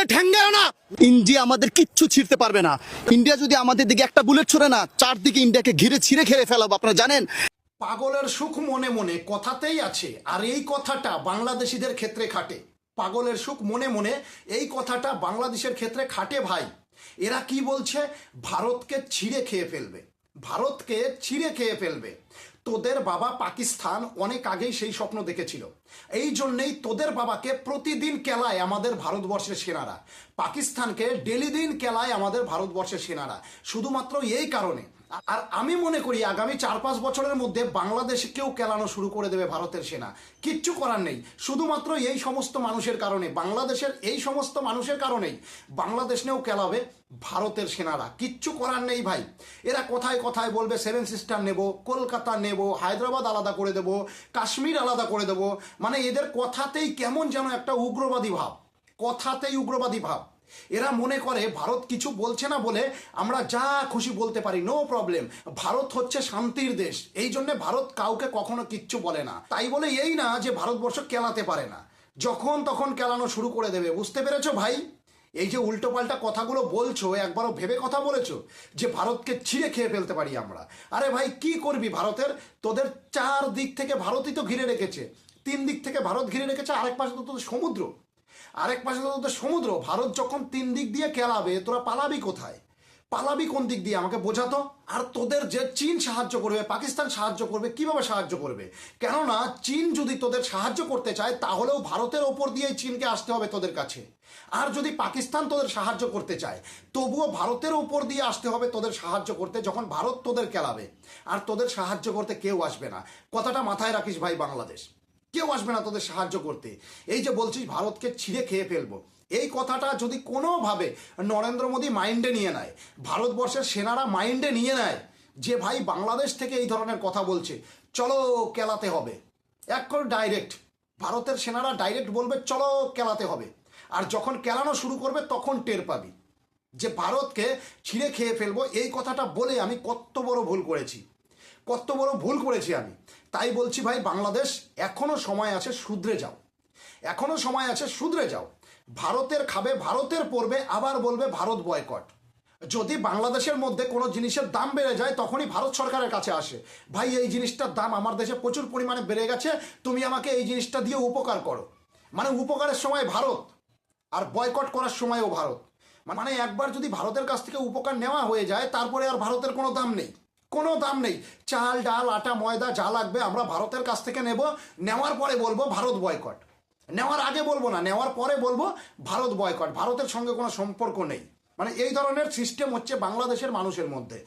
India ঠ্যাঙ্গায় না, India আমাদের কিচ্ছু ছিঁড়তে পারবে না। ইন্ডিয়া যদি আমাদের দিকে একটা বুলেট ছোড়ে না, চারদিকে ইন্ডিয়াকে ঘিরে ছিঁড়ে খেয়ে ফেলাবো, আপনারা জানেন। পাগলের সুখ মনে মনে কথাতেই আছে, আর এই কথাটা বাংলাদেশিদের ক্ষেত্রে খাটে। পাগলের সুখ মনে মনে এই কথাটা বাংলাদেশের ক্ষেত্রে খাটে ভাই। এরা কি বলছে? ভারতকে ছিঁড়ে খেয়ে ফেলবে, ভারতকে ছিঁড়ে খেয়ে ফেলবে। তোদের বাবা পাকিস্তান অনেক আগেই সেই স্বপ্ন দেখেছিল। এই জন্যেই তোদের বাবাকে প্রতিদিন কেলায় আমাদের ভারতবর্ষের সেনারা, পাকিস্তানকে ডেলি দিন কেলায় আমাদের ভারতবর্ষের সেনারা, শুধুমাত্র এই কারণে। আর আমি মনে করি আগামী 4-5 বছরের মধ্যে বাংলাদেশকেও কেলানো শুরু করে দেবে ভারতের সেনা। কিচ্ছু করার নেই, শুধুমাত্র এই সমস্ত মানুষের কারণে, বাংলাদেশের এই সমস্ত মানুষের কারণেই বাংলাদেশ নিয়েও কেলাবে ভারতের সেনারা। কিচ্ছু করার নেই ভাই। এরা কথায় কথায় বলবে 7 সিস্টার নেব, কলকাতা নেব, হায়দ্রাবাদ আলাদা করে দেব, কাশ্মীর আলাদা করে দেব। মানে এদের কথাতেই কেমন যেন একটা উগ্রবাদী ভাব, কথাতেই উগ্রবাদী ভাব। এরা মনে করে ভারত কিছু বলছে না বলে আমরা যা খুশি বলতে পারি, নো প্রবলেম। ভারত হচ্ছে শান্তির দেশ, এই জন্য ভারত কাউকে কখনো কিচ্ছু বলে না। তাই বলে এই না যে ভারতবর্ষ কেলাতে পারে না, যখন তখন কেলানো শুরু করে দেবে। বুঝতে পেরেছো ভাই? এই যে উল্টোপাল্টা কথাগুলো বলছো, একবারও ভেবে কথা বলেছো যে ভারতকে ছিঁড়ে খেয়ে ফেলতে পারি আমরা? আরে ভাই কি করবি ভারতের? তোদের 4 দিক থেকে ভারতই তো ঘিরে রেখেছে, 3 দিক থেকে ভারত ঘিরে রেখেছে, আরেক পাশে তো তোদের সমুদ্র, আরেক পাশে তো তোদের সমুদ্র। ভারত যখন 3 দিক দিয়ে কেলাবে, তোরা পালাবি কোথায়? পালাবি কোন দিক দিয়ে আমাকে বোঝাতো। আর তোদের যে চীন সাহায্য করবে, পাকিস্তান সাহায্য করবে, কিভাবে সাহায্য করবে? কেননা চীন যদি তোদের সাহায্য করতে চায় তাহলেও ভারতের ওপর দিয়েই চীনকে আসতে হবে তোদের কাছে। আর যদি পাকিস্তান তোদের সাহায্য করতে চায় তবুও ভারতের ওপর দিয়ে আসতে হবে তোদের সাহায্য করতে, যখন ভারত তোদের কেলাবে। আর তোদের সাহায্য করতে কেউ আসবে না, কথাটা মাথায় রাখিস ভাই। বাংলাদেশ কেউ আসবে না তোদের সাহায্য করতে। এই যে বলছিস ভারতকে ছিঁড়ে খেয়ে ফেলবো, এই কথাটা যদি কোনোভাবে নরেন্দ্র মোদী মাইন্ডে নিয়ে নেয়, ভারতবর্ষের সেনারা মাইন্ডে নিয়ে নেয় যে ভাই বাংলাদেশ থেকে এই ধরনের কথা বলছে, চলো কেলাতে হবে, এক করে ডাইরেক্ট ভারতের সেনারা ডাইরেক্ট বলবে চলো কেলাতে হবে। আর যখন কেলানো শুরু করবে তখন টের পাবি যে ভারতকে ছিঁড়ে খেয়ে ফেলবো। এই কথাটা বলে আমি কত বড় ভুল করেছি, কত বড় ভুল করেছি আমি। তাই বলছি ভাই, বাংলাদেশ এখনো সময় আছে, শুধরে যাও, এখনো সময় আছে, শুধরে যাও। ভারতের খাবে, ভারতের পড়বে, আবার বলবে ভারত বয়কট। যদি বাংলাদেশের মধ্যে কোনো জিনিসের দাম বেড়ে যায় তখনই ভারত সরকারের কাছে আসে, ভাই এই জিনিসটার দাম আমার দেশে প্রচুর পরিমাণে বেড়ে গেছে, তুমি আমাকে এই জিনিসটা দিয়ে উপকার করো। মানে উপকারের সময় ভারত, আর বয়কট করার সময়ও ভারত। মানে একবার যদি ভারতের কাছ থেকে উপকার নেওয়া হয়ে যায় তারপরে আর ভারতের কোনো দাম নেই, কোনো দাম নেই। চাল ডাল আটা ময়দা যা লাগবে আমরা ভারতের কাছ থেকে নেব, নেওয়ার পরে বলবো ভারত বয়কট। নেওয়ার আগে বলবো না, নেওয়ার পরে বলবো ভারত বয়কট, ভারতের সঙ্গে কোনো সম্পর্ক নেই। মানে এই ধরনের সিস্টেম হচ্ছে বাংলাদেশের মানুষের মধ্যে।